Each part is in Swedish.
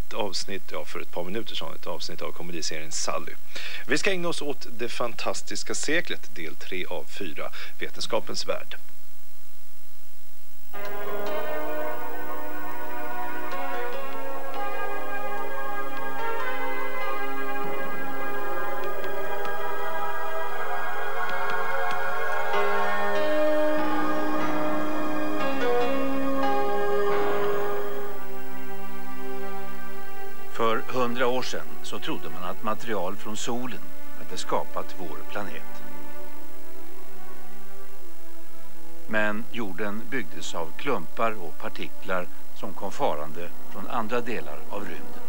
ett avsnitt, för ett par minuter sedan, ett avsnitt av komediserien Sally. Vi ska ägna oss åt det fantastiska seklet, del 3 av 4, Vetenskapens värld. För 100 år sedan så trodde man att material från solen hade skapat vår planet. Men jorden byggdes av klumpar och partiklar som kom farande från andra delar av rymden.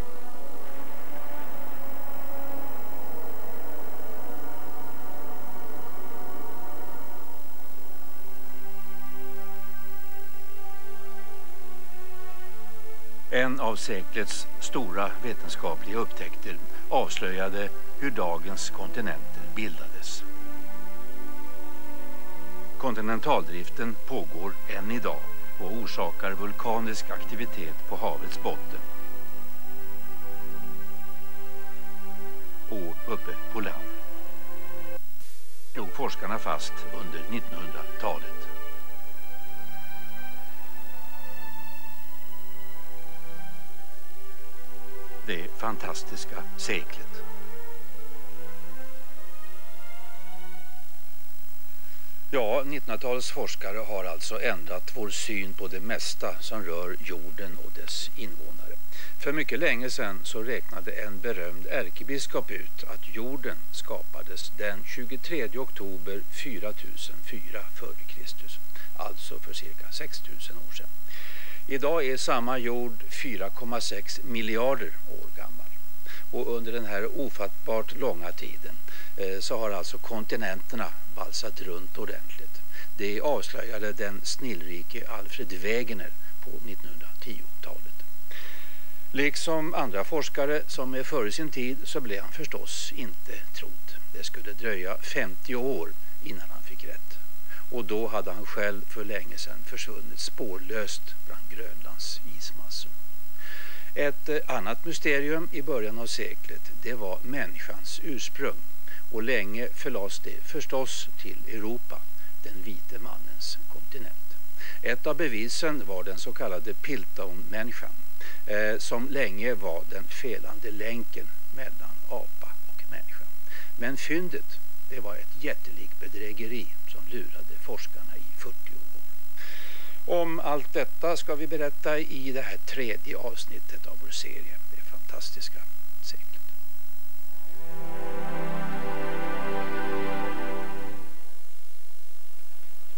En av seklets stora vetenskapliga upptäckter avslöjade hur dagens kontinenter bildades. Kontinentaldriften pågår än idag och orsakar vulkanisk aktivitet på havets botten och uppe på land. Slog forskarna fast under 1900-talet. Det fantastiska seklet. Ja, 1900-talets forskare har alltså ändrat vår syn på det mesta som rör jorden och dess invånare. För mycket länge sedan så räknade en berömd ärkebiskop ut att jorden skapades den 23 oktober 4004 f.Kr. Alltså för cirka 6000 år sedan. Idag är samma jord 4,6 miljarder år gammal. Och under den här ofattbart långa tiden så har alltså kontinenterna valsat runt ordentligt. Det avslöjade den snillrike Alfred Wegener på 1910-talet. Liksom andra forskare som är före sin tid så blev han förstås inte trodd. Det skulle dröja 50 år innan han fick rätt. Och då hade han själv för länge sedan försvunnit spårlöst bland Grönlands ismassor. Ett annat mysterium i början av seklet, det var människans ursprung. Och länge förlades det förstås till Europa, den vite mannens kontinent. Ett av bevisen var den så kallade Piltdown-människan, som länge var den felande länken mellan apa och människa. Men fyndet, det var ett jättelikt bedrägeri som lurade forskarna i 40 år. Om allt detta ska vi berätta i det här 3:e avsnittet av vår serie, det fantastiska seklet.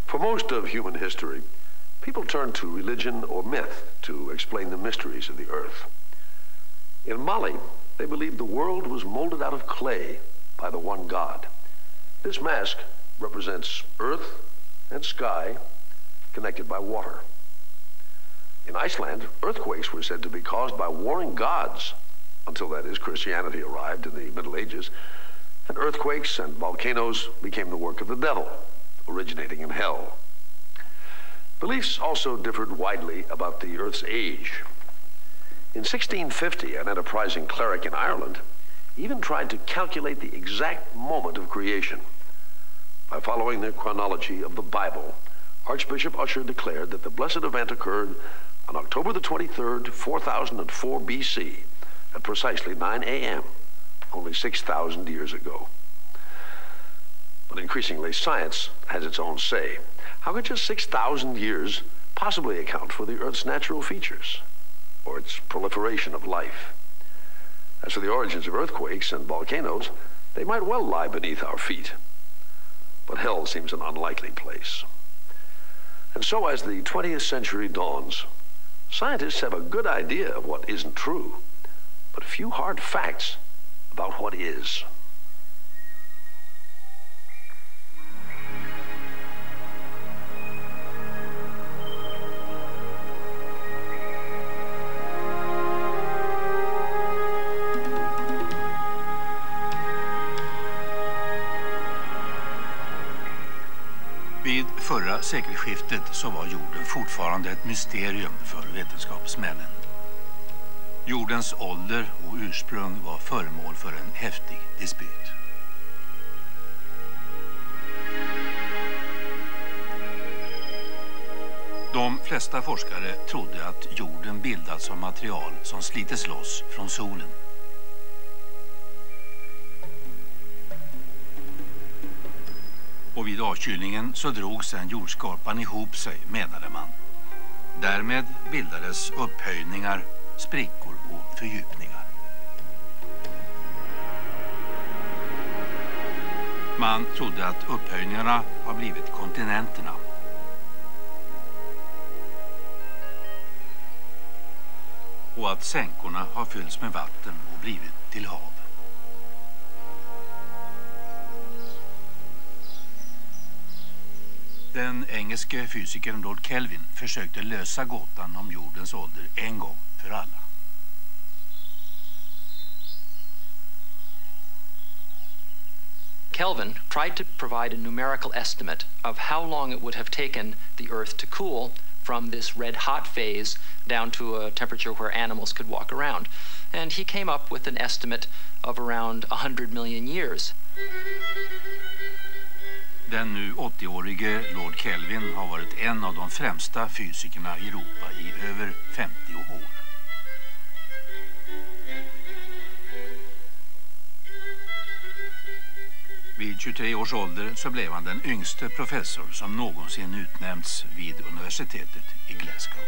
For most of human history, people turn to religion or myth to explain the mysteries of the earth. In Mali, they believed the world was molded out of clay by the one God. This mask represents earth and sky connected by water. In Iceland, earthquakes were said to be caused by warring gods, until that is, Christianity arrived in the Middle Ages, and earthquakes and volcanoes became the work of the devil, originating in hell. Beliefs also differed widely about the Earth's age. In 1650, an enterprising cleric in Ireland even tried to calculate the exact moment of creation. By following the chronology of the Bible, Archbishop Usher declared that the blessed event occurred on October the 23rd, 4004 BC, at precisely 9 a.m., only 6,000 years ago. But increasingly, science has its own say. How could just 6,000 years possibly account for the Earth's natural features, or its proliferation of life? As for the origins of earthquakes and volcanoes, they might well lie beneath our feet. But hell seems an unlikely place. And so as the 20th century dawns, scientists have a good idea of what isn't true, but few hard facts about what is. Vid förra sekelskiftet så var jorden fortfarande ett mysterium för vetenskapsmännen. Jordens ålder och ursprung var föremål för en häftig dispyt. De flesta forskare trodde att jorden bildats av material som slitits loss från solen. Och vid avkylningen så drog sedan jordskorpan ihop sig, menade man. Därmed bildades upphöjningar, sprickor och fördjupningar. Man trodde att upphöjningarna har blivit kontinenterna. Och att sänkorna har fyllts med vatten och blivit till hav. Den engelske fysikern Lord Kelvin försökte lösa gåtan om jordens ålder en gång för alla. Kelvin tried to provide a numerical estimate of how long it would have taken the Earth to cool from this red hot phase down to a temperature where animals could walk around. And he came up with an estimate of around 100 million years. Den nu 80-årige Lord Kelvin har varit en av de främsta fysikerna i Europa i över 50 år. Vid 23 års ålder så blev han den yngste professor som någonsin utnämnts vid universitetet i Glasgow.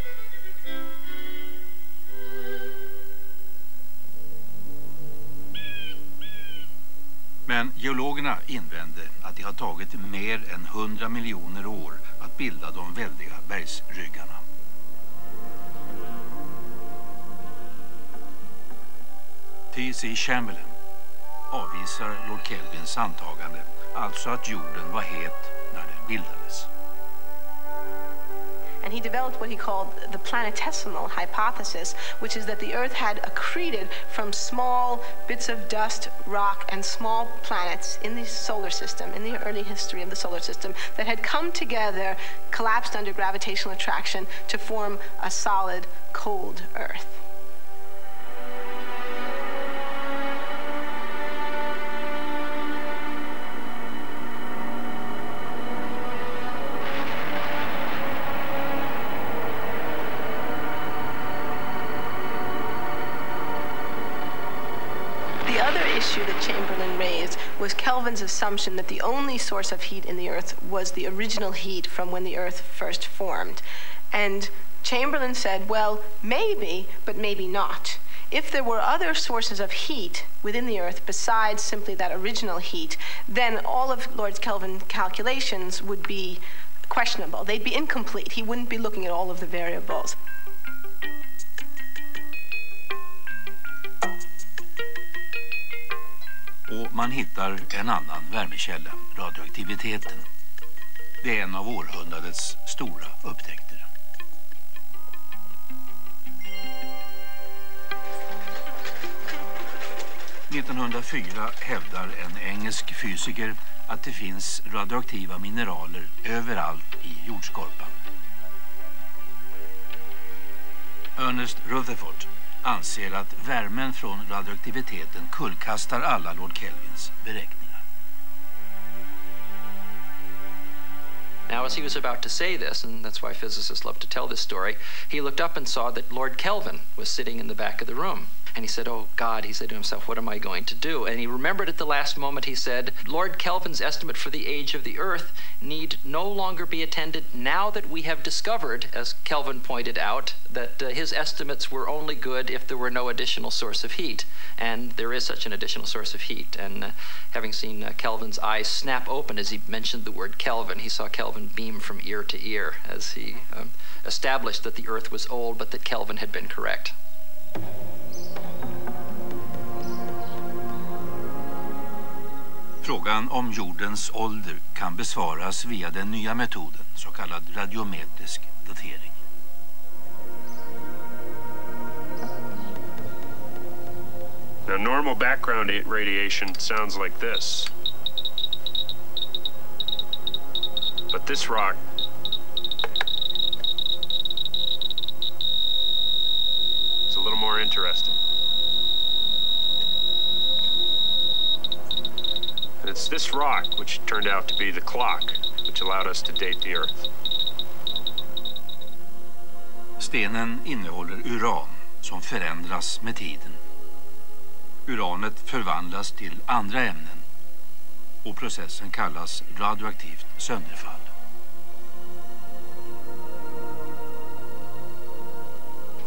Men geologerna invände att det har tagit mer än 100 miljoner år att bilda de väldiga bergsryggarna. T.C. Chamberlain avvisar Lord Kelvins antagande, alltså att jorden var het när den bildades. And he developed what he called the planetesimal hypothesis, which is that the Earth had accreted from small bits of dust, rock, and small planets in the solar system, in the early history of the solar system, that had come together, collapsed under gravitational attraction to form a solid, cold Earth. That Chamberlain raised was Kelvin's assumption that the only source of heat in the Earth was the original heat from when the Earth first formed. And Chamberlain said, well, maybe, but maybe not. If there were other sources of heat within the Earth besides simply that original heat, then all of Lord Kelvin's calculations would be questionable. They'd be incomplete. He wouldn't be looking at all of the variables. Och man hittar en annan värmekälla, radioaktiviteten. Det är en av århundradets stora upptäckter. –1904 hävdar en engelsk fysiker att det finns radioaktiva mineraler överallt i jordskorpan. Ernest Rutherford anser att värmen från radioaktiviteten kullkastar alla Lord Kelvins beräkningar. Now, as he was about to say this, and that's why physicists love to tell this story, he looked up and saw that Lord Kelvin was sitting in the back of the room. And he said, oh, God, he said to himself, what am I going to do? And he remembered at the last moment, he said, Lord Kelvin's estimate for the age of the Earth need no longer be attended now that we have discovered, as Kelvin pointed out, that his estimates were only good if there were no additional source of heat. And there is such an additional source of heat. And having seen Kelvin's eyes snap open as he mentioned the word Kelvin, he saw Kelvin beam from ear to ear as he established that the Earth was old, but that Kelvin had been correct. Frågan om jordens ålder kan besvaras via den nya metoden, så kallad radiometrisk datering. Now, normal background radiation sounds like this. But this rock is a little more interesting. it's this rock which turned out to be the clock, which allowed us to date the Earth. Stenen innehåller uran som förändras med tiden. Uranet förvandlas till andra ämnen och processen kallas radioaktivt sönderfall.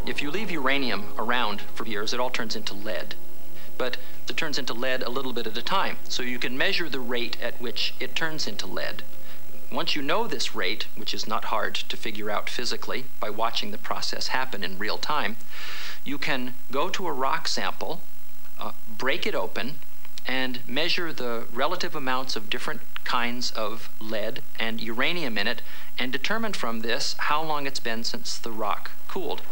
If you leave uranium around for years, it all turns into lead. But it turns into lead a little bit at a time, so you can measure the rate at which it turns into lead. Once you know this rate, which is not hard to figure out physically by watching the process happen in real time, you can go to a rock sample, break it open, and measure the relative amounts of different kinds of lead and uranium in it, and determine from this how long it's been since the rock cooled.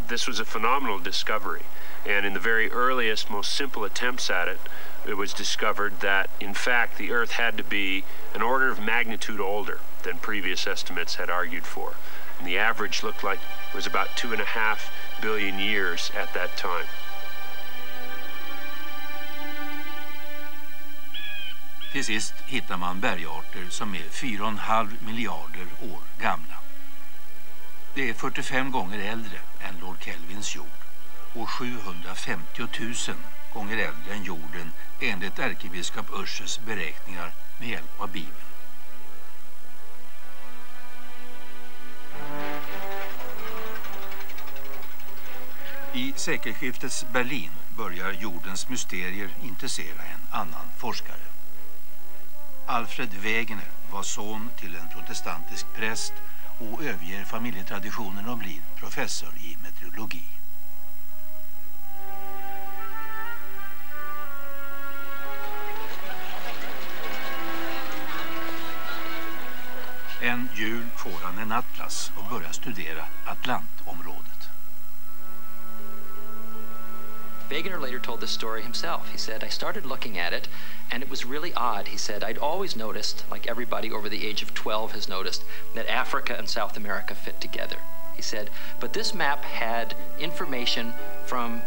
This was a phenomenal discovery, and in the very earliest, most simple attempts at it, it was discovered that, in fact, the Earth had to be an order of magnitude older than previous estimates had argued for. And the average looked like it was about 2.5 billion years at that time. Till sist hittar man bergarter som är 4,5 miljarder år gamla. Det är 45 gånger äldre än Lord Kelvins jord och 750 000 gånger äldre än jorden enligt ärkebiskop Uschers beräkningar med hjälp av Bibeln. I sekelskiftets Berlin börjar jordens mysterier intressera en annan forskare. Alfred Wegener var son till en protestantisk präst och överger familjetraditionen och blir professor i meteorologi. En jul får han en atlas och börjar studera Atlantområdet. Wegener later told this story himself. He said, I started looking at it, and it was really odd. He said, I'd always noticed, like everybody over the age of 12 has noticed, that Africa and South America fit together. He said, but this map had information from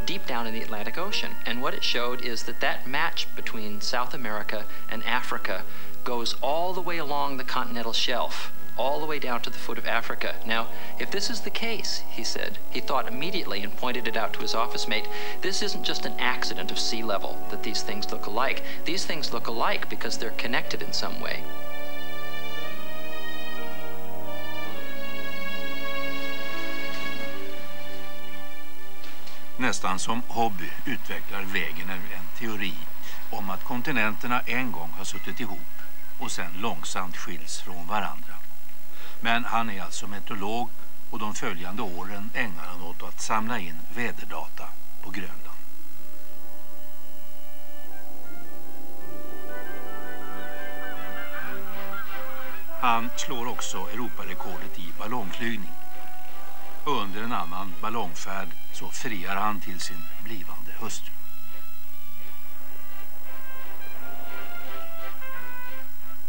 deep down in the Atlantic Ocean, and what it showed is that that match between South America and Africa goes all the way along the continental shelf, all the way down to the foot of Africa. Now, if this is the case, he said, he thought immediately and pointed it out to his office mate, this isn't just an accident of sea level that these things look alike. These things look alike because they're connected in some way. Nästan som hobby utvecklar Wegener en teori om att kontinenterna en gång har suttit ihop och sen långsamt skiljs från varandra. Men han är alltså meteorolog och de följande åren ägnar han åt att samla in väderdata på Grönland. Han slår också Europarekordet i ballongflygning. Och under en annan ballongfärd så friar han till sin blivande hustru.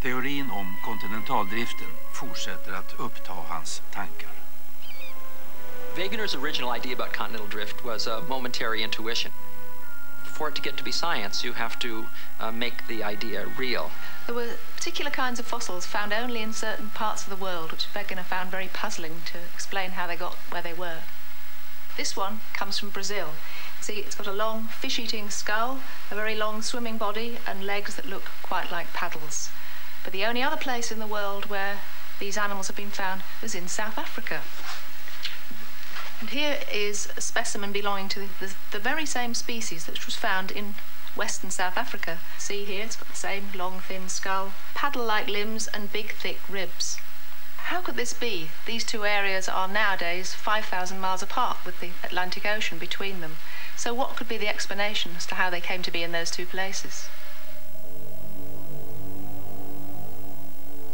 Teorin om kontinentaldriften fortsätter att uppta hans tankar. Wegener's original idea about continental drift was a momentary intuition. For it to get to be science, you have to make the idea real. There were particular kinds of fossils found only in certain parts of the world, which Wegener found very puzzling to explain how they got where they were. This one comes from Brazil. See, it's got a long fish-eating skull, a very long swimming body, and legs that look quite like paddles. But the only other place in the world where these animals have been found was in South Africa. And here is a specimen belonging to the very same species that was found in western South Africa. See here, it's got the same long, thin skull, paddle-like limbs and big, thick ribs. How could this be? These two areas are nowadays 5,000 miles apart with the Atlantic Ocean between them. So what could be the explanation as to how they came to be in those two places?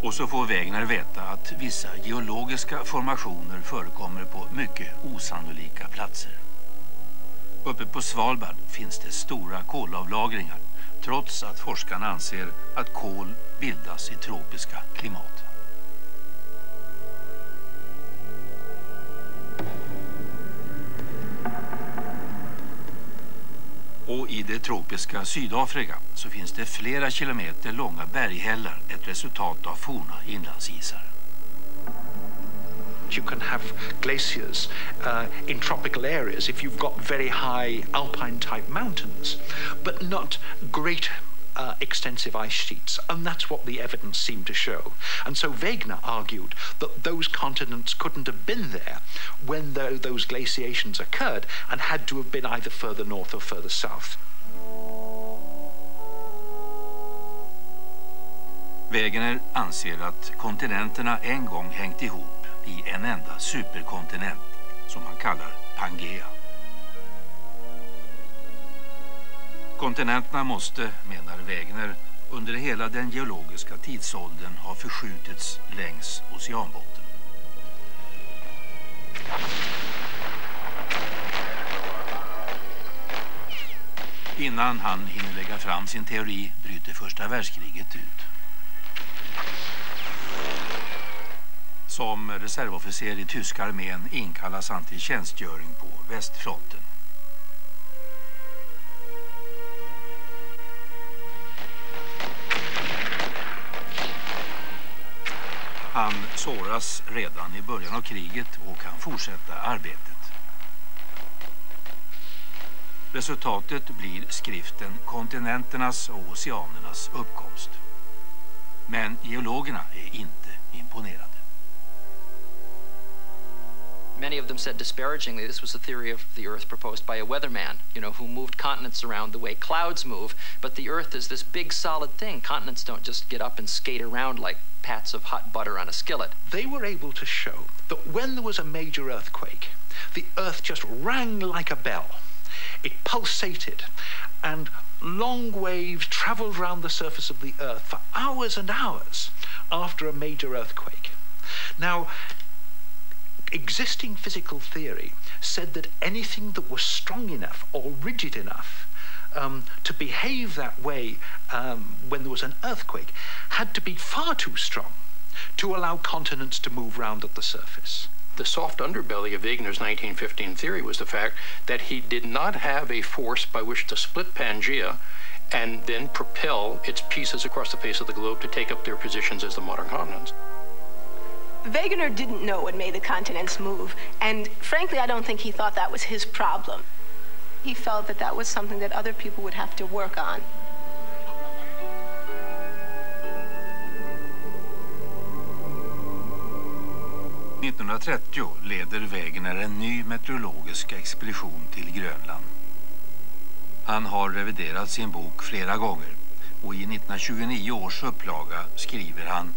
Och så får Wegener veta att vissa geologiska formationer förekommer på mycket osannolika platser. Uppe på Svalbard finns det stora kolavlagringar, trots att forskarna anser att kol bildas i tropiska klimat. Och i det tropiska Sydafrika så finns det flera kilometer långa berghällar, ett resultat av forna inlandsisar. You can have glaciers in tropical areas if you've got very high alpine type mountains, but not great extensive ice sheets, and that's what the evidence seemed to show. And so Wegener argued that those continents couldn't have been there when those glaciations occurred and had to have been either further north or further south. Wegener anser att kontinenterna en gång hängt ihop i en enda superkontinent som han kallar Pangea. Kontinenterna måste, menar Wegener, under hela den geologiska tidsåldern ha förskjutits längs oceanbotten. Innan han hinner lägga fram sin teori bryter första världskriget ut. Som reservofficer i tyska armén inkallas han till tjänstgöring på västfronten. Han såras redan i början av kriget och kan fortsätta arbetet. Resultatet blir skriften Kontinenternas och oceanernas uppkomst. Men geologerna är inte imponerade. Many of them said disparagingly this was a theory of the Earth proposed by a weatherman, who moved continents around the way clouds move, but the Earth is this big solid thing. Continents don't just get up and skate around like pats of hot butter on a skillet. They were able to show that when there was a major earthquake, the Earth just rang like a bell. It pulsated, and long waves traveled around the surface of the Earth for hours and hours after a major earthquake. Now, existing physical theory said that anything that was strong enough or rigid enough to behave that way when there was an earthquake had to be far too strong to allow continents to move round at the surface. The soft underbelly of Wegener's 1915 theory was the fact that he did not have a force by which to split Pangea and then propel its pieces across the face of the globe to take up their positions as the modern continents. Wegener didn't know what made the continents move, and frankly, I don't think he thought that was his problem. He felt that that was something that other people would have to work on. År 1930 leder Wegener en ny meteorologisk expedition till Grönland. Han har reviderat sin bok flera gånger och i 1929 års upplaga skriver han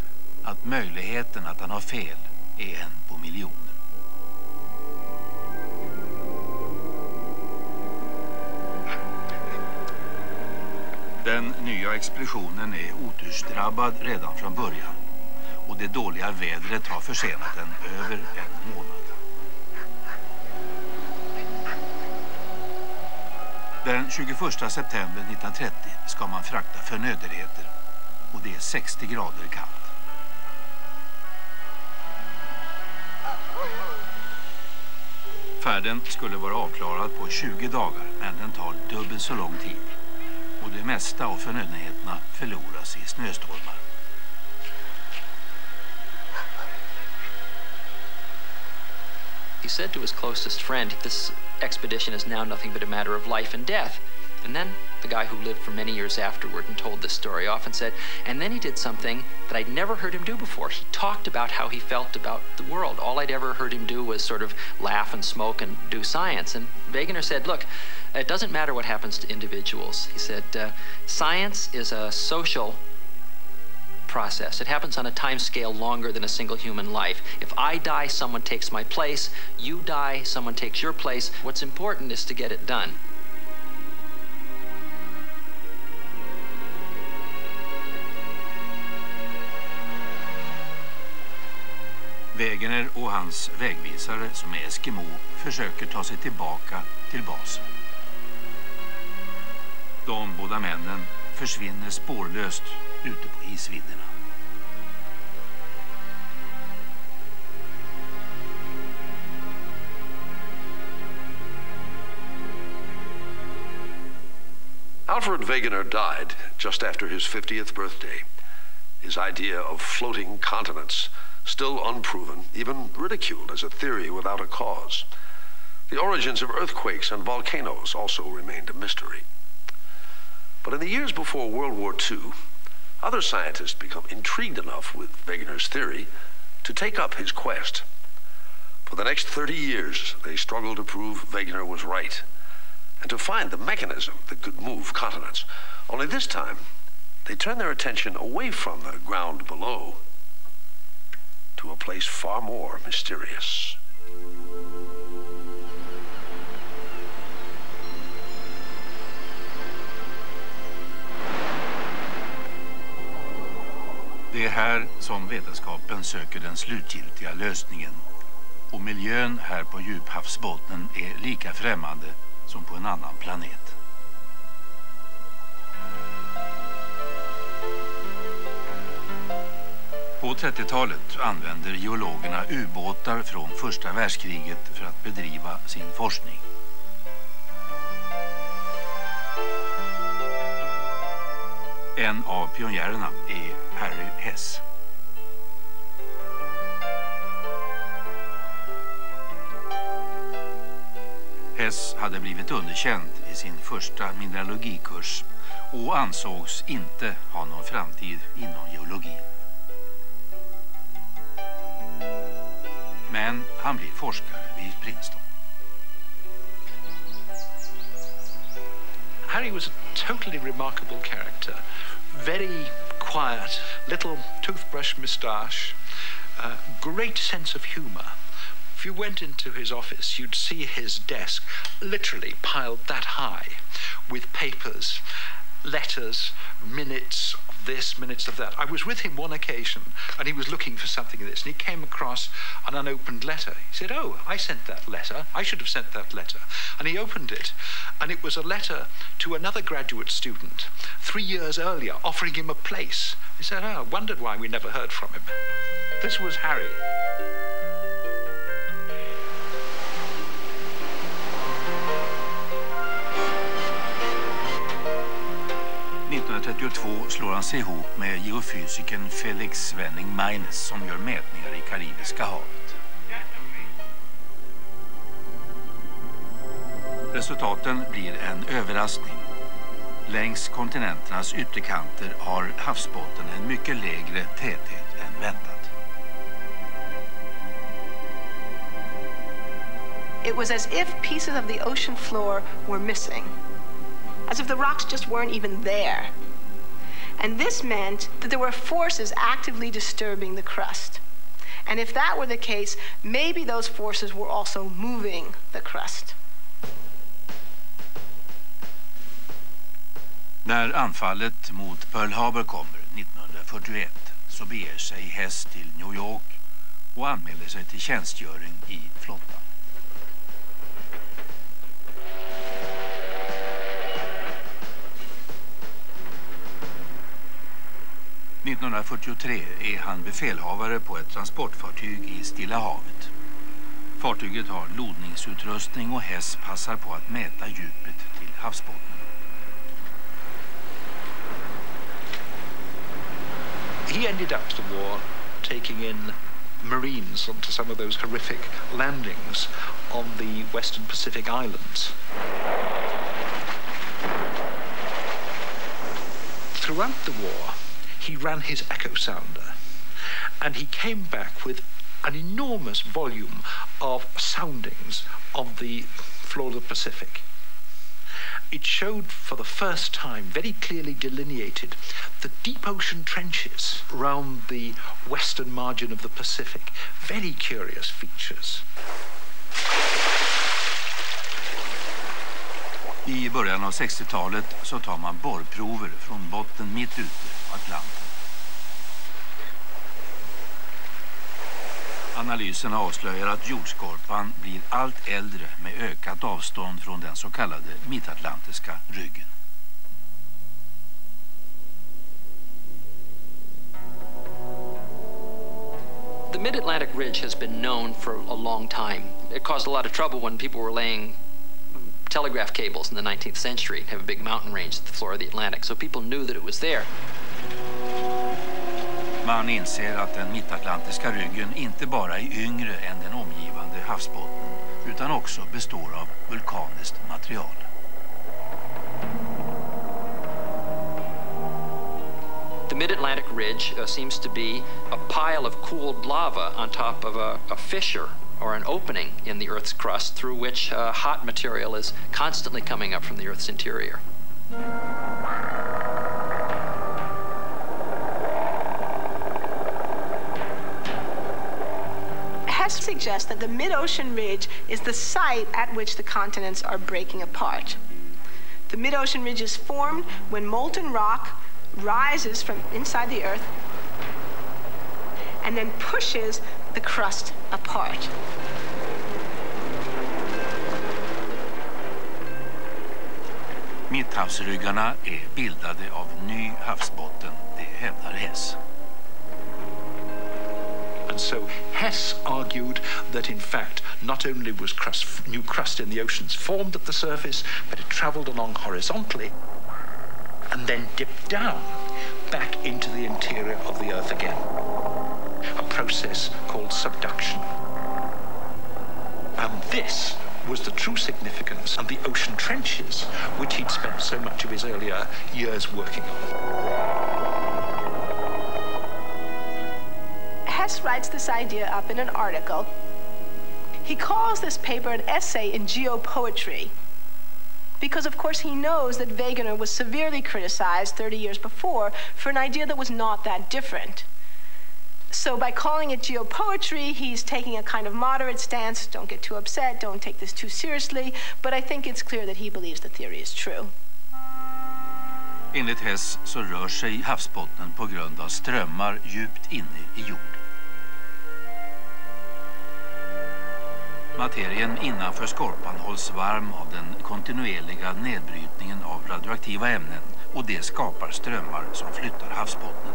att möjligheten att han har fel är 1 på miljoner. Den nya expeditionen är otursdrabbad redan från början och det dåliga vädret har försenat den över en månad. Den 21 september 1930 ska man frakta förnödenheter och det är 60 grader kallt. Färden skulle vara avklarad på 20 dagar, men den tar dubbelt så lång tid. Och det mesta av förnödenheterna förloras i snöstormar. He said to his closest friend, this expedition is now nothing but a matter of life and death. And then the guy who lived for many years afterward and told this story often said, and then he did something that I'd never heard him do before. He talked about how he felt about the world. All I'd ever heard him do was sort of laugh and smoke and do science. And Wegener said, look, it doesn't matter what happens to individuals. He said, science is a social process. It happens on a time scale longer than a single human life. If I die, someone takes my place. You die, someone takes your place. What's important is to get it done. Wegener och hans vägvisare som är Eskimo försöker ta sig tillbaka till basen. De båda männen försvinner spårlöst ute på isvidderna. Alfred Wegener died just after his 50th birthday. His idea of floating continents, still unproven, even ridiculed as a theory without a cause. The origins of earthquakes and volcanoes also remained a mystery. But in the years before World War II, other scientists become intrigued enough with Wegener's theory to take up his quest. For the next 30 years, they struggled to prove Wegener was right and to find the mechanism that could move continents. Only this time, they turned their attention away from the ground below to a place far more mysterious. Det är här som vetenskapen söker den slutgiltiga lösningen. Och miljön här på djuphavsbottnen är lika främmande som på en annan planet. På 30-talet använder geologerna ubåtar från första världskriget för att bedriva sin forskning. En av pionjärerna är Harry Hess. Hess hade blivit underkänd i sin första mineralogikurs och ansågs inte ha någon framtid inom geologi. Men han blir forskare vid Princeton. Harry was a totally remarkable character. Very quiet, little toothbrush moustache, great sense of humor. If you went into his office, you'd see his desk literally piled that high with papers, letters, minutes of this, minutes of that. I was with him one occasion and he was looking for something of this and he came across an unopened letter. He said, "Oh, I sent that letter. I should have sent that letter." And he opened it and it was a letter to another graduate student 3 years earlier offering him a place. He said, "Oh, I wondered why we never heard from him." This was Harry. Slår han sig ihop med geofysikern Felix Svenning-Meines som gör mätningar i Karibiska havet. Resultaten blir en överraskning. Längs kontinenternas ytterkanter har havsbotten en mycket lägre täthet än väntat. It was as if pieces of the ocean floor were missing. As if the rocks just weren't even there. And this meant that there were forces actively disturbing the crust. And if that were the case, maybe those forces were also moving the crust. När anfallet mot Pearl Harbor kommer 1941 så beger sig Hess till New York och anmäler sig till tjänstgöring i flottan. År 1943 är han befälhavare på ett transportfartyg i Stilla havet. Fartyget har lodningsutrustning och Hess passar på att mäta djupet till havsbotten. He ended up the war taking in Marines onto some of those horrific landings on the Western Pacific Islands. Throughout the war, he ran his echo sounder and he came back with an enormous volume of soundings of the floor of the Pacific. It showed for the first time, very clearly delineated, the deep ocean trenches around the western margin of the Pacific. Very curious features. I början av 60-talet så tar man borrprover från botten mitt ute på Atlanten. Analyserna avslöjar att jordskorpan blir allt äldre med ökat avstånd från den så kallade mittatlantiska ryggen. The Mid-Atlantic Ridge has been known for a long time. It caused a lot of trouble when people were laying telegraph cables in the 19th century, have a big mountain range at the floor of the Atlantic, so people knew that it was there. Man inser att den mittatlantiska ryggen inte bara är yngre än den omgivande havsbotten utan också består av vulkaniskt material. The mid-Atlantic ridge seems to be a pile of cooled lava on top of a fissure or an opening in the Earth's crust through which hot material is constantly coming up from the Earth's interior. Hess suggests that the mid-ocean ridge is the site at which the continents are breaking apart. The mid-ocean ridge is formed when molten rock rises from inside the Earth and then pushes the crust apart. Mitthavsryggarna är bildade av ny havsbotten, det hävdar Hess. And so Hess argued that in fact not only was new crust in the oceans formed at the surface, but it traveled along horizontally and then dipped down back into the interior of the Earth again. A process called subduction. And this was the true significance of the ocean trenches, which he'd spent so much of his earlier years working on. Hess writes this idea up in an article. He calls this paper an essay in geopoetry, because of course he knows that Wegener was severely criticized 30 years before for an idea that was not that different. So by calling it geopoetry, he's taking a kind of moderate stance. Don't get too upset, don't take this too seriously, but I think it's clear that he believes the theory is true. Enligt Hess så rör sig havsbottnen på grund av strömmar djupt inne i jorden. Materien innanför skorpan hålls varm av den kontinuerliga nedbrytningen av radioaktiva ämnen och det skapar strömmar som flyttar havsbottnen.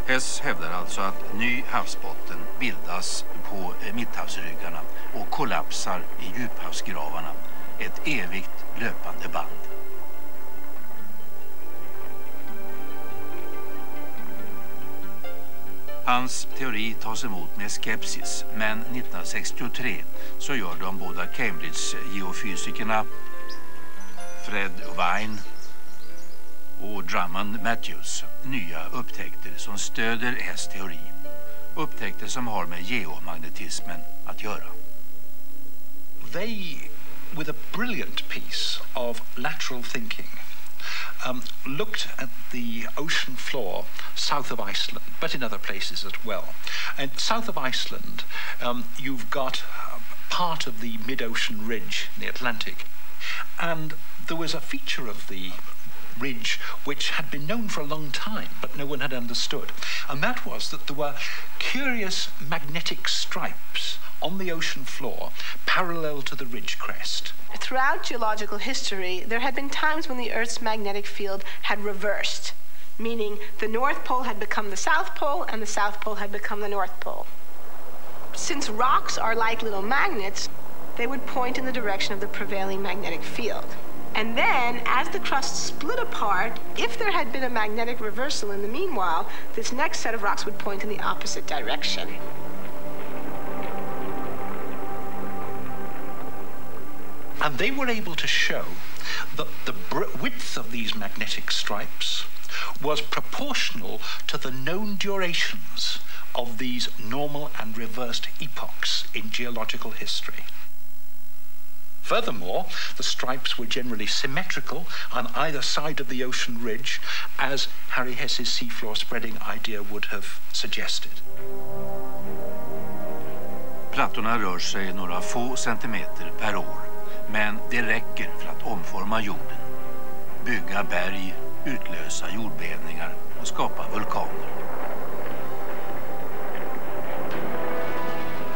Hess hävdar alltså att ny havsbotten bildas på mitthavsryggarna och kollapsar i djuphavsgravarna, ett evigt löpande band. Hans teori tas emot med skepsis, men 1963 så gör de båda Cambridge-geofysikerna Fred Vine och Drummond Matthews nya upptäckter som stöder Hess teori. Upptäckter som har med geomagnetismen att göra. They, with a brilliant piece of lateral thinking, looked at the ocean floor south of Iceland, but in other places as well. And south of Iceland, you've got part of the mid-ocean ridge in the Atlantic. And there was a feature of the ridge which had been known for a long time, but no one had understood. And that was that there were curious magnetic stripes on the ocean floor parallel to the ridge crest. Throughout geological history, there had been times when the Earth's magnetic field had reversed, meaning the North Pole had become the South Pole and the South Pole had become the North Pole. Since rocks are like little magnets, they would point in the direction of the prevailing magnetic field. And then, as the crust split apart, if there had been a magnetic reversal in the meanwhile, this next set of rocks would point in the opposite direction. And they were able to show that the width of these magnetic stripes was proportional to the known durations of these normal and reversed epochs in geological history. Furthermore, the stripes were generally symmetrical on either side of the ocean ridge, as Harry Hess's seafloor spreading idea would have suggested. Plattorna rör sig några få centimeter per år, men det räcker för att omforma jorden, bygga berg, utlösa jordbävningar och skapa vulkaner.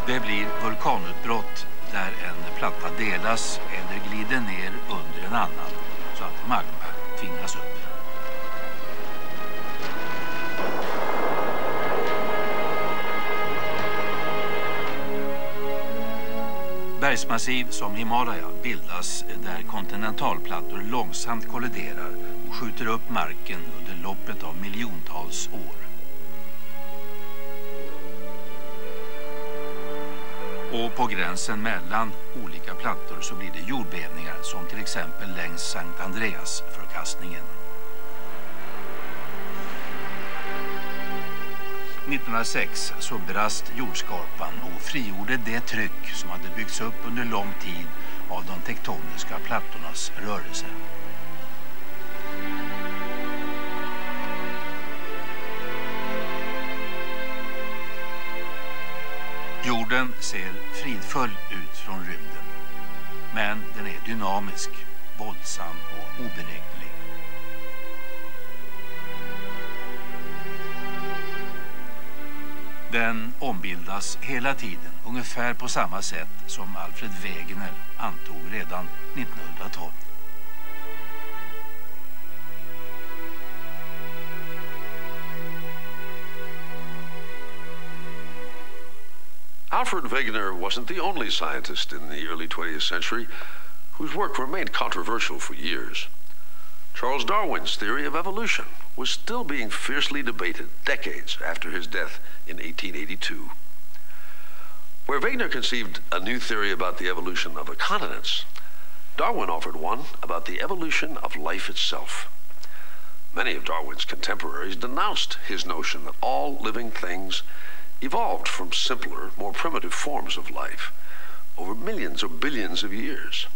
Det blir vulkanutbrott där en platta delas eller glider ner under en annan så att magma tvingas upp. bergsmassiv som Himalaya bildas där kontinentalplattor långsamt kolliderar och skjuter upp marken under loppet av miljontals år. Och på gränsen mellan olika plattor så blir det jordbävningar som till exempel längs Sankt Andreas-förkastningen. 1906 så brast jordskorpan och frigjorde det tryck som hade byggts upp under lång tid av de tektoniska plattornas rörelse. Jorden ser fridfull ut från rymden, men den är dynamisk, våldsam och oberäknelig. Den ombildas hela tiden, ungefär på samma sätt som Alfred Wegener antog redan 1912. Alfred Wegener wasn't the only scientist in the early 20th century whose work remained controversial for years. Charles Darwin's theory of evolution was still being fiercely debated decades after his death in 1882. Where Wegener conceived a new theory about the evolution of the continents, Darwin offered one about the evolution of life itself. Many of Darwin's contemporaries denounced his notion that all living things evolved from simpler, more primitive forms of life over millions or billions of years.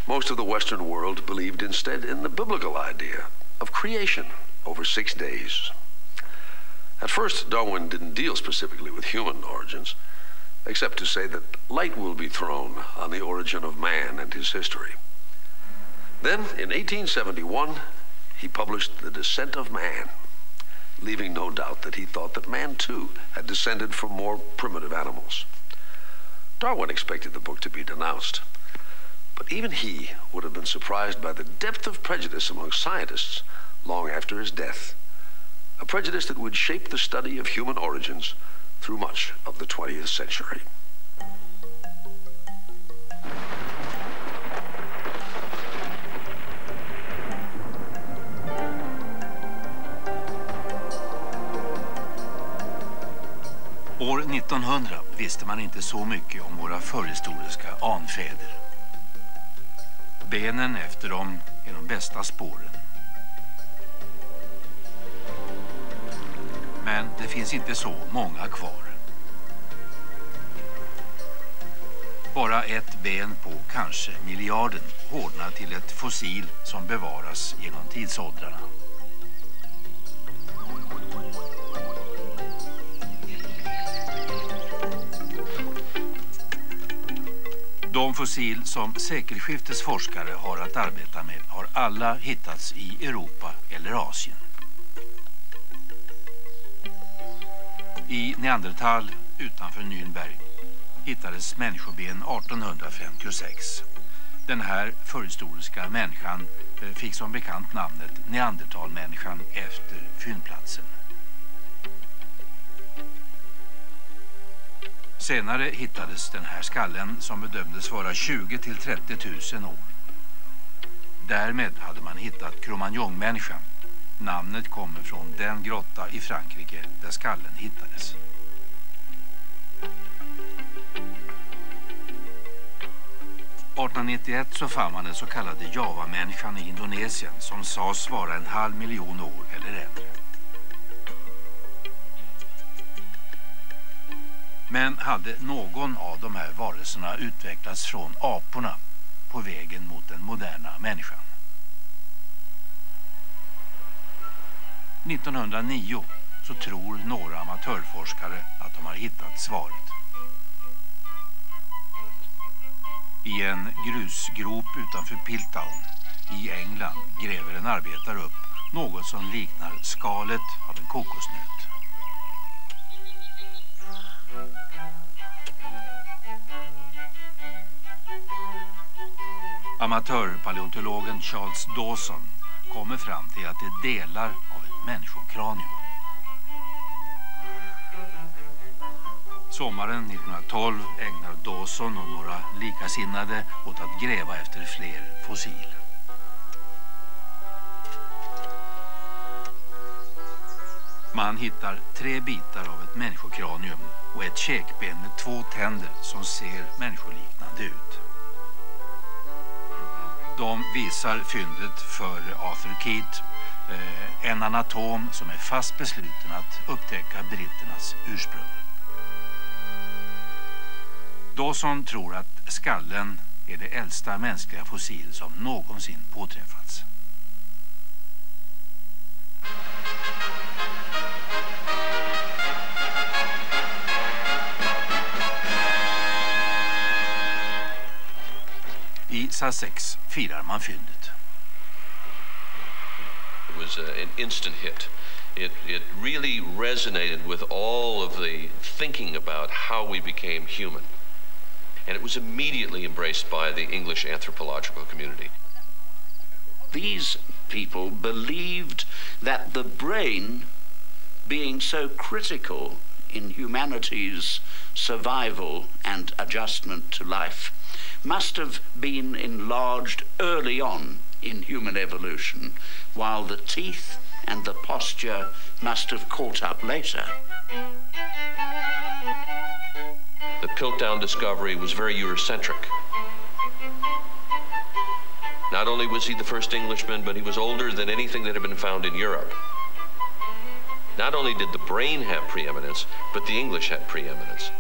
Most of the Western world believed instead in the biblical idea of creation over 6 days. At first, Darwin didn't deal specifically with human origins, except to say that light will be thrown on the origin of man and his history. Then, in 1871, he published The Descent of Man, leaving no doubt that he thought that man, too, had descended from more primitive animals. Darwin expected the book to be denounced, but even he would have been surprised by the depth of prejudice among scientists long after his death, a prejudice that would shape the study of human origins through much of the 20th century. År 1900 visste man inte så mycket om våra förhistoriska anfäder. Benen efter dem är de bästa spåren. Men det finns inte så många kvar. Bara ett ben på kanske miljarden hårdnar till ett fossil som bevaras genom tidsåldrarna. De fossil som sekelskiftets forskare har att arbeta med har alla hittats i Europa eller Asien. I Neandertal utanför Nürnberg hittades människoben 1856. Den här förhistoriska människan fick som bekant namnet Neandertalmänniskan efter fyndplatsen. Senare hittades den här skallen som bedömdes vara 20 till 30 000 år. Därmed hade man hittat Cro-Magnon-människan. Namnet kommer från den grotta i Frankrike där skallen hittades. År 1891 så fann man den så kallade Java-människan i Indonesien som sades vara 500 000 år eller äldre. Men hade någon av de här varelserna utvecklats från aporna på vägen mot den moderna människan? 1909 så tror några amatörforskare att de har hittat svaret. I en grusgrop utanför Piltdown i England gräver en arbetare upp något som liknar skalet av en kokosnöt. Amatörpaleontologen Charles Dawson kommer fram till att det är delar av ett människokranium. Sommaren 1912 ägnar Dawson och några likasinnade åt att gräva efter fler fossil. Man hittar 3 bitar av ett människokranium och ett käkben med 2 tänder som ser människoliknande ut. De visar fyndet för Arthur Keith, en anatom som är fast besluten att upptäcka britternas ursprung. Dawson tror att skallen är det äldsta mänskliga fossil som någonsin påträffats. I Sussex firar man fyndet. It was an instant hit. It really resonated with all of the thinking about how we became human. And it was immediately embraced by the English anthropological community. These people believed that the brain, being so critical in humanity's survival and adjustment to life, must have been enlarged early on in human evolution, while the teeth and the posture must have caught up later. The Piltdown discovery was very Eurocentric. Not only was he the first Englishman, but he was older than anything that had been found in Europe. Not only did the brain have preeminence, but the English had preeminence.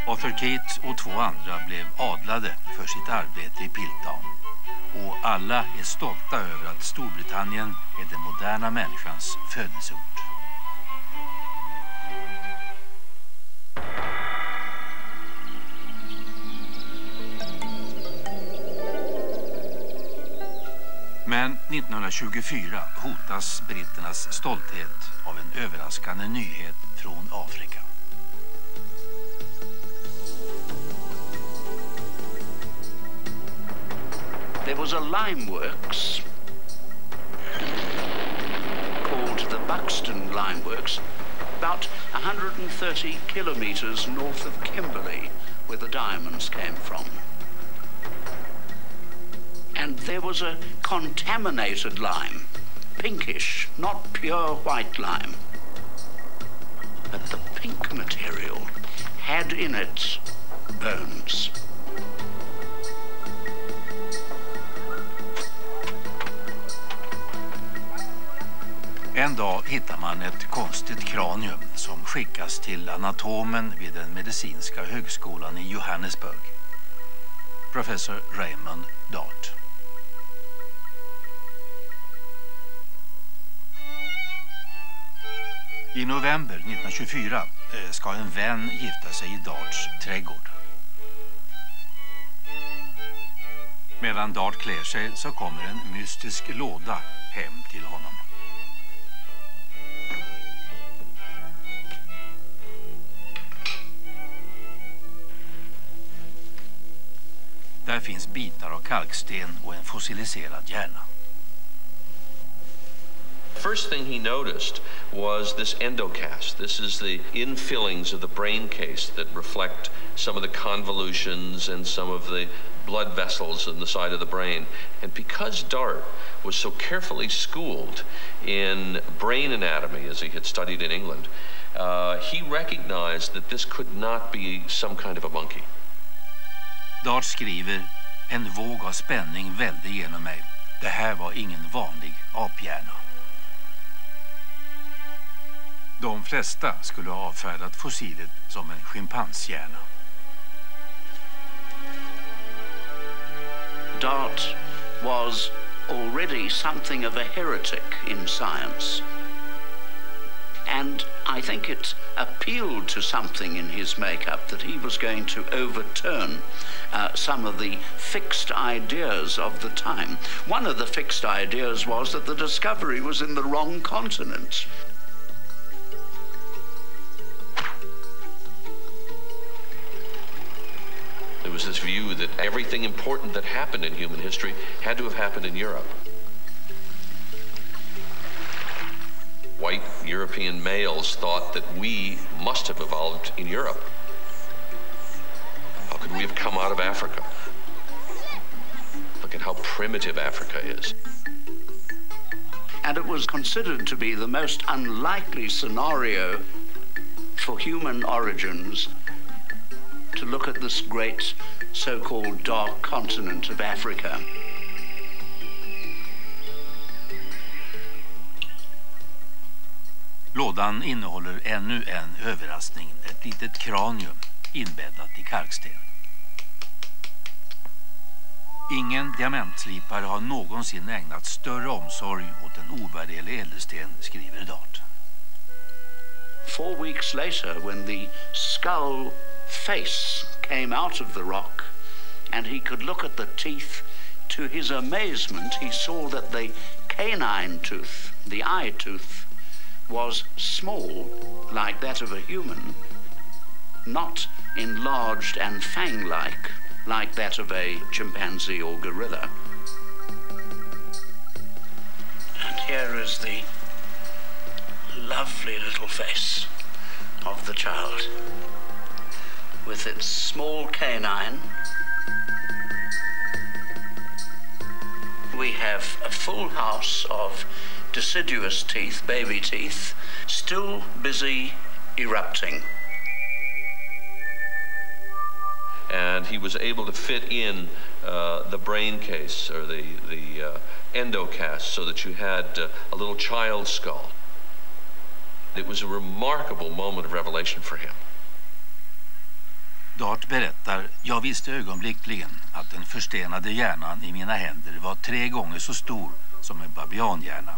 Arthur Keith och 2 andra blev adlade för sitt arbete i Piltdown. Och alla är stolta över att Storbritannien är den moderna människans födelseort. Men 1924 hotas britternas stolthet av en överraskande nyhet från Afrika. There was a lime works called the Buxton Lime Works, about 130 kilometers north of Kimberley, where the diamonds came from. And there was a contaminated lime, pinkish, not pure white lime. But the pink material had in it bones. En dag hittar man ett konstigt kranium som skickas till anatomen vid den medicinska högskolan i Johannesburg. Professor Raymond Dart. I november 1924 ska en vän gifta sig i Darts trädgård. Medan Dart klär sig så kommer en mystisk låda hem till honom. Där finns bitar av kalksten och en fossiliserad hjärna. First thing he noticed was this endocast. This is the infillings of the brain case that reflect some of the convolutions and some of the blood vessels on the side of the brain. And because Dart was so carefully schooled in brain anatomy, as he had studied in England, he recognized that this could not be some kind of a monkey. Dart skriver, en våg av spänning välde genom mig. Det här var ingen vanlig aphjärna. De flesta skulle ha avfärdat fossilet som en schimpanshjärna. Dart was already something of a heretic in science. And I think it appealed to something in his makeup that he was going to overturn some of the fixed ideas of the time. One of the fixed ideas was that the discovery was in the wrong continent. There was this view that everything important that happened in human history had to have happened in Europe. white European males thought that we must have evolved in Europe. How could we have come out of Africa? Look at how primitive Africa is. And it was considered to be the most unlikely scenario for human origins to look at this great so-called dark continent of Africa. Lådan innehåller ännu en överraskning, ett litet kranium inbäddat i kalksten. Ingen diamantslipare har någonsin ägnat större omsorg åt en ovärderlig ädelsten, skriver Dart. 4 weeks later, when the skull face came out of the rock and he could look at the teeth, to his amazement he saw that the canine tooth, the eye tooth, was small, like that of a human, not enlarged and fang-like that of a chimpanzee or gorilla. And here is the lovely little face of the child, with its small canine. We have a full house of deciduous teeth, baby teeth, still busy erupting. And he was able to fit in the brain case, or the endocast, so that you had a little child's skull. It was a remarkable moment of revelation for him. Dart berättar, jag visste ögonblickligen att den förstenade hjärnan i mina händer var 3 gånger så stor som en babianhjärna.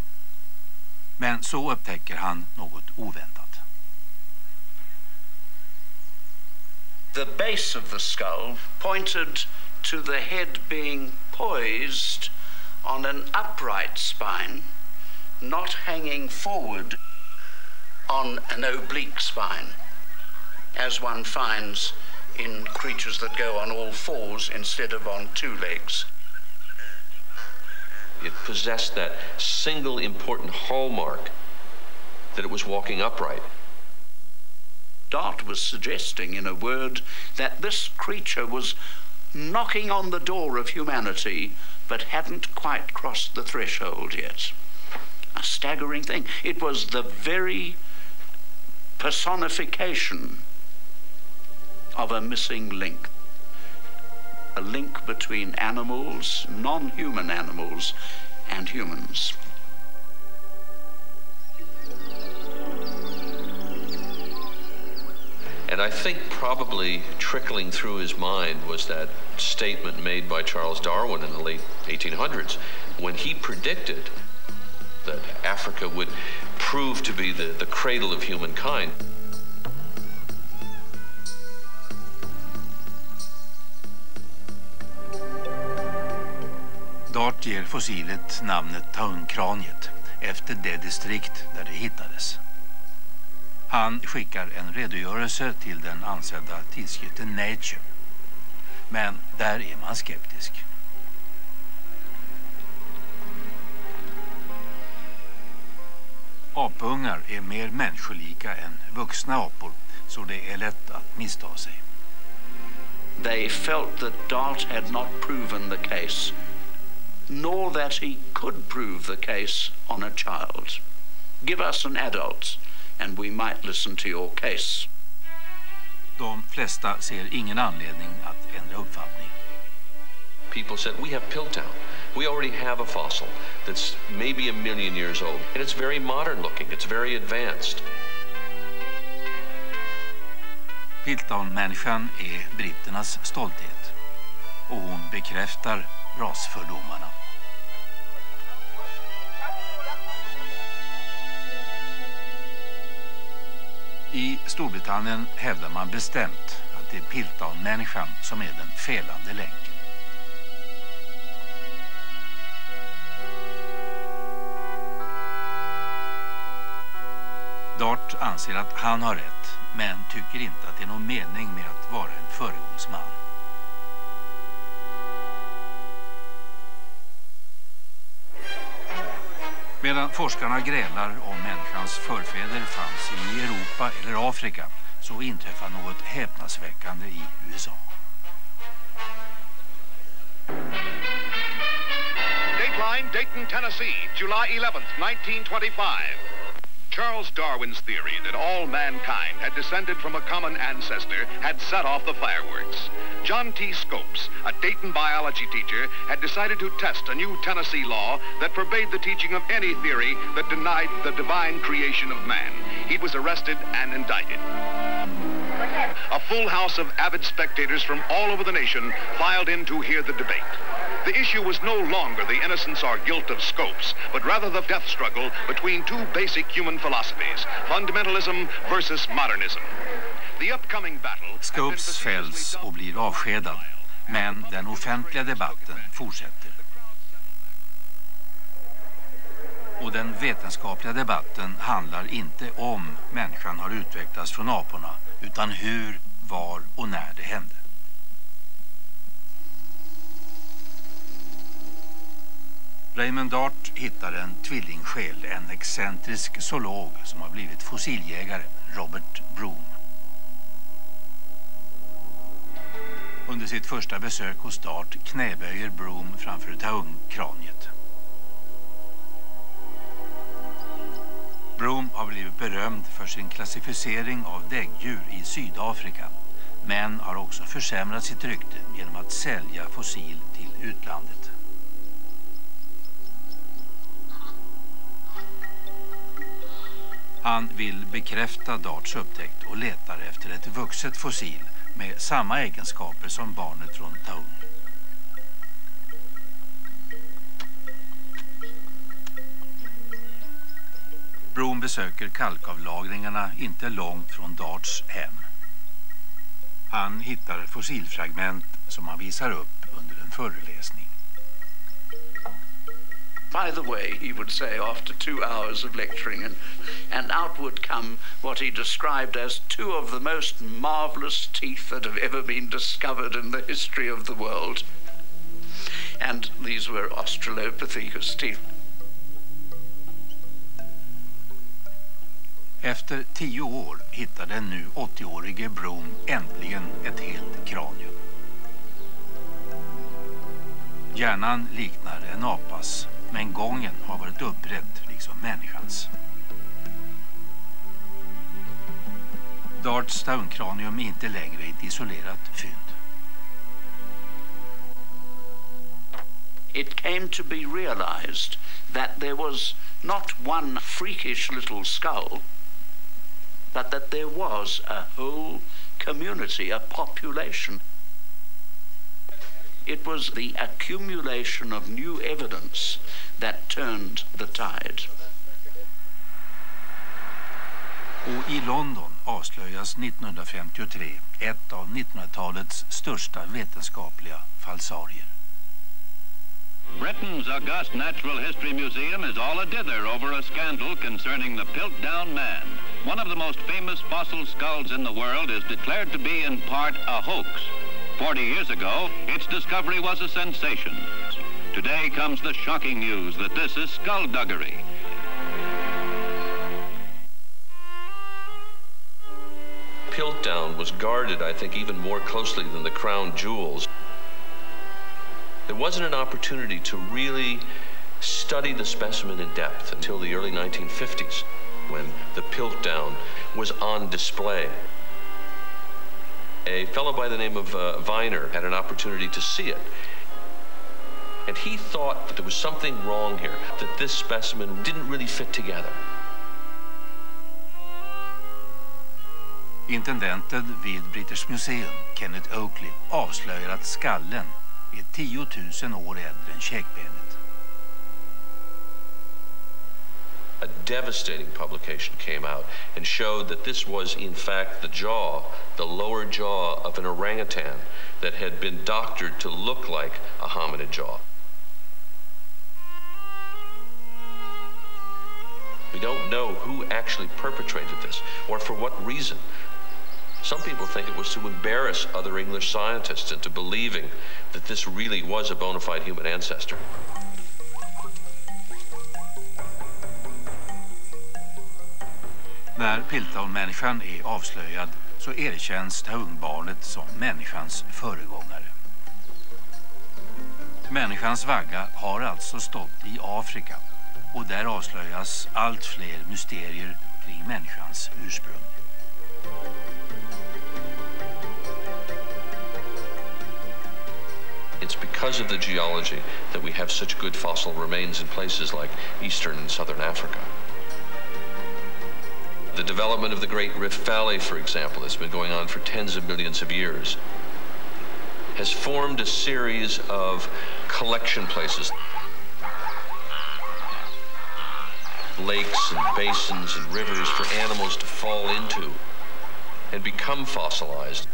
Men så upptäcker han något oväntat. The base of the skull pointed to the head being poised on an upright spine, not hanging forward on an oblique spine, as one finds in creatures that go on all fours instead of on 2 legs. It possessed that single important hallmark that it was walking upright. Dart was suggesting, in a word, that this creature was knocking on the door of humanity but hadn't quite crossed the threshold yet. A staggering thing. It was the very personification of a missing link. A link between animals, non-human animals, and humans. And I think probably trickling through his mind was that statement made by Charles Darwin in the late 1800s when he predicted that Africa would prove to be the cradle of humankind. Dart ger fossilet namnet taunkraniet efter det distrikt där det hittades. Han skickar en redogörelse till den ansedda tidskriften Nature. Men där är man skeptisk. Apungar är mer människolika än vuxna apor, så det är lätt att missta sig. They felt that Dart had not proven the case, nor that he could prove the case on a child. Give us an adult, and we might listen to your case. De flesta ser ingen anledning att ändra uppfattning. People said, we have Piltdown. We already have a fossil that's maybe 1 million years old, and it's very modern looking, it's very advanced. Piltdown-människan är britternas stolthet, och hon bekräftar rasfördomarna. I Storbritannien hävdar man bestämt att det är Piltdown-människan som är den felande länken. Dart anser att han har rätt, men tycker inte att det är någon mening med att vara en föregångsman. Medan forskarna grälar om människans förfäder fanns i Europa eller Afrika så inträffar något häpnadsväckande i USA. Dateline, Dayton, Tennessee, July 11th, 1925. Charles Darwin's theory that all mankind had descended from a common ancestor had set off the fireworks. John T. Scopes, a Dayton biology teacher, had decided to test a new Tennessee law that forbade the teaching of any theory that denied the divine creation of man. He was arrested and indicted. A full house of avid spectators from all over the nation filed in to hear the debate. The issue was no longer the innocence or guilt of Scopes, but rather the death struggle between two basic human philosophies, fundamentalism versus modernism. The upcoming battle... Scopes fälls och blir avskedad, men den offentliga debatten fortsätter. Och den vetenskapliga debatten handlar inte om människan har utvecklats från aporna, utan hur, var och när det hände. Raymond Dart hittar en tvillingsjäl, en excentrisk zoolog som har blivit fossiljägare, Robert Broom. Under sitt första besök hos Dart knäböjer Broom framför taungkraniet. Broom har blivit berömd för sin klassificering av däggdjur i Sydafrika, men har också försämrat sitt rykte genom att sälja fossil till utlandet. Han vill bekräfta Darts upptäckt och letar efter ett vuxet fossil med samma egenskaper som barnet från Taung. Broom besöker kalkavlagringarna inte långt från Darts hem. Han hittar fossilfragment som han visar upp under en föreläsning. By the way, he would say after 2 hours of lecturing, and out would come what he described as 2 of the most marvelous teeth that have ever been discovered in the history of the world. And these were Australopithecus teeth. Efter 10 år hittar den nu 80-årige Broom äntligen ett helt kranium. Hjärnan liknar en apas, men gången har varit upprätt liksom människans. Darts taungkranium är inte längre ett isolerat fynd. It came to be realized that there was not one freakish little skull, but that there was a whole community, a population. It was the accumulation of new evidence that turned the tide. Och i London avslöjas 1953 ett av 1900-talets största vetenskapliga falsarier. Britain's august Natural History Museum is all a-dither over a scandal concerning the Piltdown Man. One of the most famous fossil skulls in the world is declared to be in part a hoax. 40 years ago, its discovery was a sensation. Today comes the shocking news that this is skullduggery. Piltdown was guarded, I think, even more closely than the crown jewels. There wasn't an opportunity to really study the specimen in depth until the early 1950s, when the Piltdown was on display. A fellow by the name of Viner had an opportunity to see it. And he thought that there was something wrong here, that this specimen didn't really fit together. Intendenten vid British Museum, Kenneth Oakley, avslöjar att skallen är 10 000 år äldre än käkbenet. A devastating publication came out and showed that this was in fact the jaw, the lower jaw of an orangutan that had been doctored to look like a hominid jaw. We don't know who actually perpetrated this or for what reason. Some people think it was to embarrass other English scientists into believing that this really was a bona fide human ancestor. När Piltdown-människan är avslöjad så erkänns taungbarnet som människans föregångare. Människans vagga har alltså stått i Afrika och där avslöjas allt fler mysterier kring människans ursprung. It's because of the geology that we have such good fossil remains in places like eastern and southern Africa. The development of the Great Rift Valley, for example, that's been going on for tens of millions of years, has formed a series of collection places. Lakes and basins and rivers for animals to fall into and become fossilized.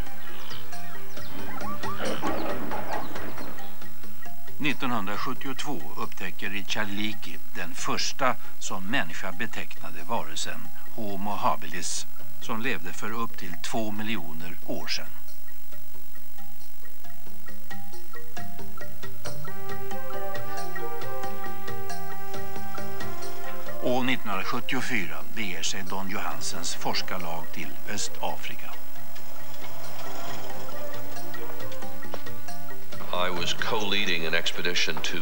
1972 upptäcker Richard Leakey den första som människa betecknade varelsen Homo habilis som levde för upp till 2 miljoner år sedan. År 1974 beger sig Don Johansens forskarlag till Östafrika. I was co-leading an expedition to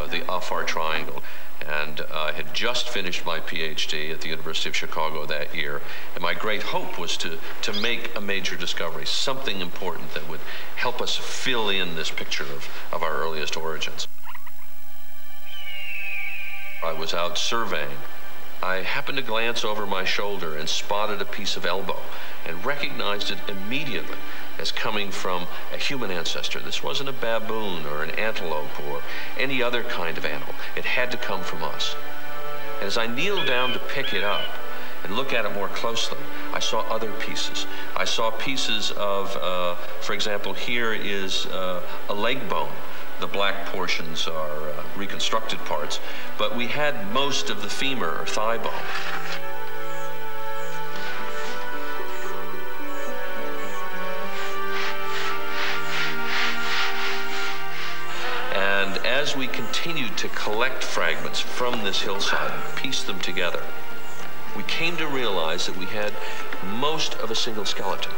the Afar Triangle, and I had just finished my PhD at the University of Chicago that year, and my great hope was to make a major discovery, something important that would help us fill in this picture of our earliest origins. I was out surveying. I happened to glance over my shoulder and spotted a piece of elbow and recognized it immediately as coming from a human ancestor. This wasn't a baboon or an antelope or any other kind of animal. It had to come from us. And as I kneeled down to pick it up and look at it more closely, I saw other pieces. I saw pieces of, for example, here is a leg bone. The black portions are reconstructed parts, but we had most of the femur or thigh bone. And as we continued to collect fragments from this hillside and piece them together, we came to realize that we had most of a single skeleton.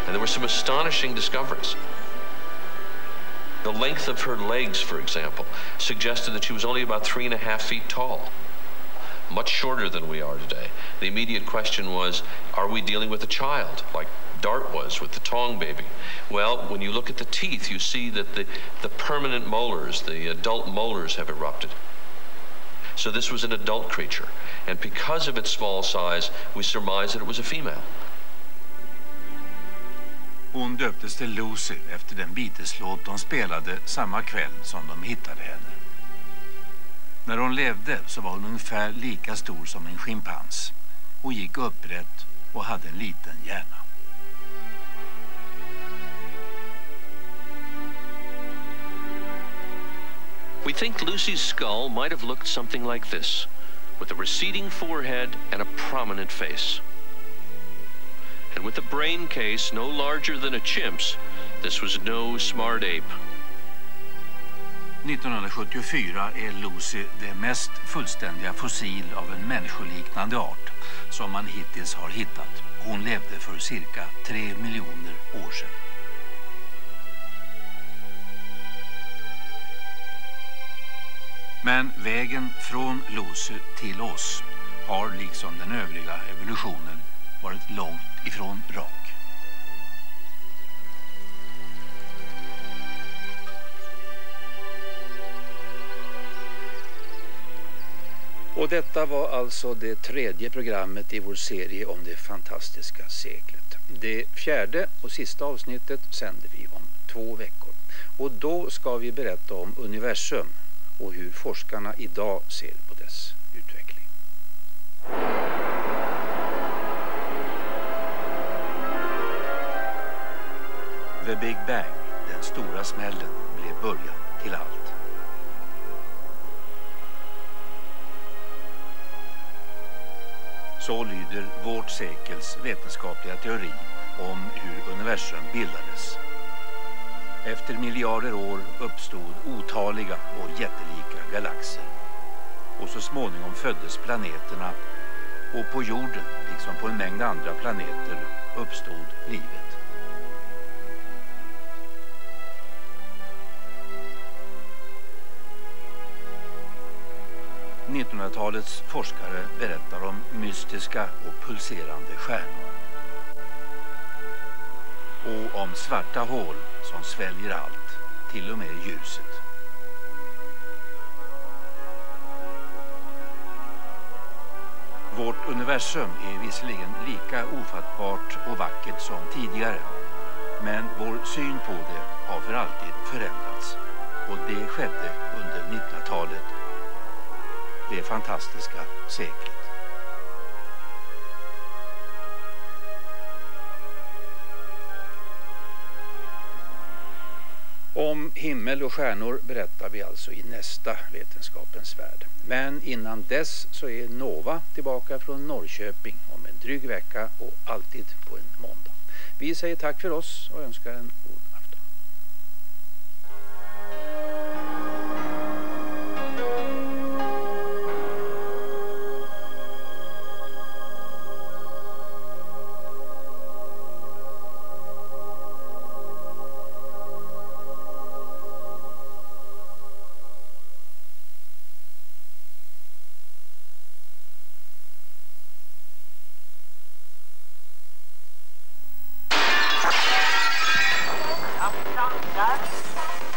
And there were some astonishing discoveries. The length of her legs, for example, suggested that she was only about 3.5 feet tall, much shorter than we are today. The immediate question was, are we dealing with a child, like Dart was with the Tong baby? Well, when you look at the teeth, you see that the permanent molars, the adult molars, have erupted. So this was an adult creature. And because of its small size, we surmised that it was a female. Hon döptes till Lucy efter den Beatles-låt de spelade samma kväll som de hittade henne. När hon levde så var hon ungefär lika stor som en schimpans och gick upprätt och hade en liten hjärna. We think Lucy's skull might have looked something like this, with a receding forehead and a prominent face. And with a brain case no larger than a chimp's, this was no smart ape. 1974 är Lucy det mest fullständiga fossil av en människoliknande art som man hittills har hittat. Hon levde för cirka 3 miljoner år sedan. Men vägen från Lucy till oss har liksom den övriga evolutionen varit långt ifrån rak. Och detta var alltså det 3:e programmet i vår serie om det fantastiska seklet. Det 4:e och sista avsnittet sänder vi om 2 veckor. Och då ska vi berätta om universum och hur forskarna idag ser på dess utveckling. The Big Bang, den stora smällen, blev början till allt. Så lyder vårt sekels vetenskapliga teori om hur universum bildades. Efter miljarder år uppstod otaliga och jättelika galaxer. Och så småningom föddes planeterna, och på jorden, liksom på en mängd andra planeter, uppstod livet. –1900-talets forskare berättar om mystiska och pulserande stjärnor. Och om svarta hål som sväljer allt, till och med ljuset. Vårt universum är visserligen lika ofattbart och vackert som tidigare, men vår syn på det har för alltid förändrats. Och det skedde under 1900-talet. Det fantastiska seklet. Om himmel och stjärnor berättar vi alltså i nästa Vetenskapens värld. Men innan dess så är Nova tillbaka från Norrköping om en dryg vecka och alltid på en måndag. Vi säger tack för oss och önskar en god afton.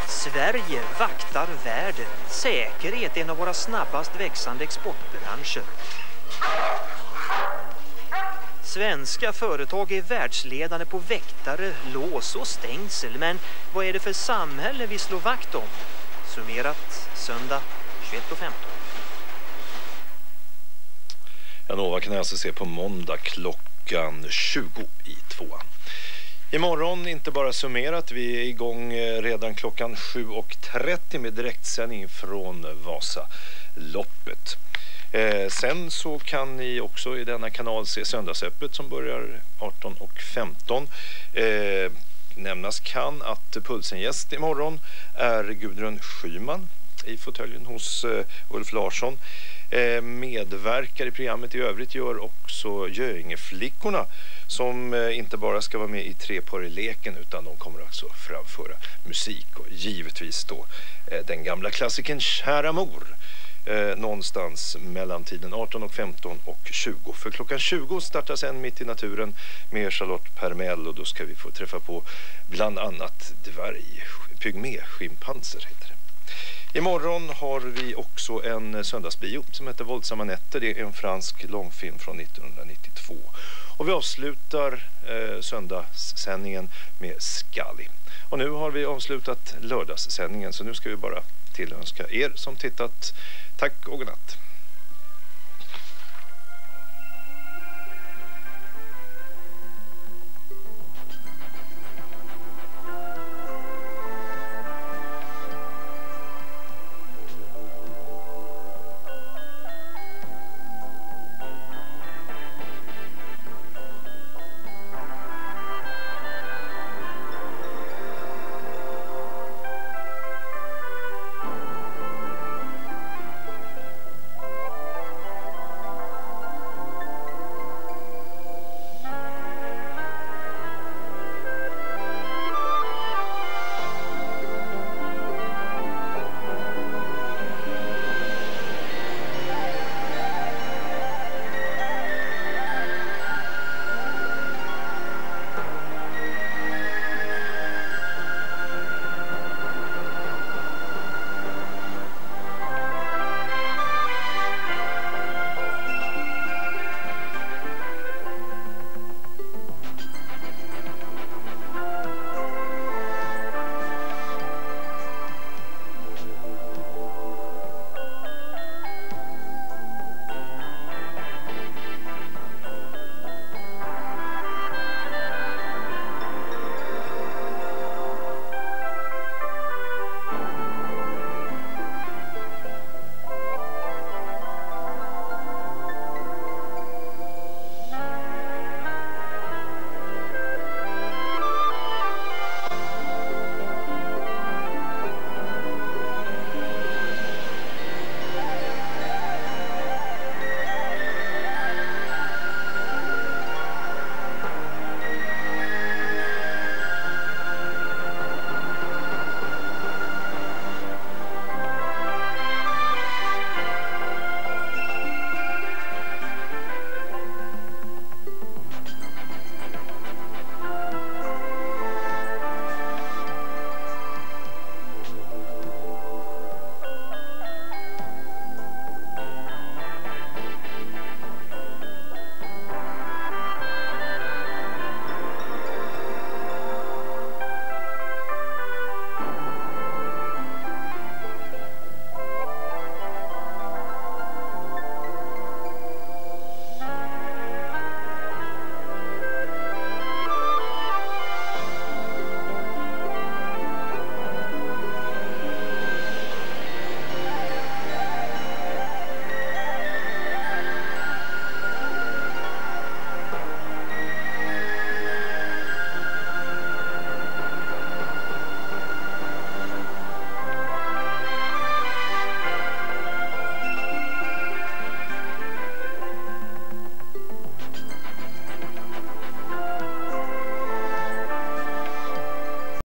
Sverige vaktar världen. Säkerhet är en av våra snabbast växande exportbranscher. Svenska företag är världsledande på väktare, lås och stängsel. Men vad är det för samhälle vi slår vakt om? Summerat söndag 21:15. Nova kan jag alltså se på måndag klockan 20:02. Imorgon inte bara summerat, vi är igång redan klockan 7:30 med direktsändning från Vasaloppet. Sen så kan ni också i denna kanal se söndagsöppet som börjar 18:15. Nämnas kan att pulsengäst imorgon är Gudrun Schyman i fåtöljen hos Ulf Larsson. Medverkar i programmet i övrigt gör också Göingeflickorna som inte bara ska vara med i treparleken utan de kommer också framföra musik och givetvis då den gamla klassikern Kära mor någonstans mellan tiden 18:15 och 20. För klockan 20 startas en Mitt i naturen med Charlotte Permell och då ska vi få träffa på bland annat pygmé-schimpanser heter det. Imorgon har vi också en söndagsbio som heter Våldsamma nätter. Det är en fransk långfilm från 1992. Och vi avslutar söndagssändningen med Scully. Och nu har vi avslutat lördagssändningen så nu ska vi bara tillönska er som tittat tack och godnatt.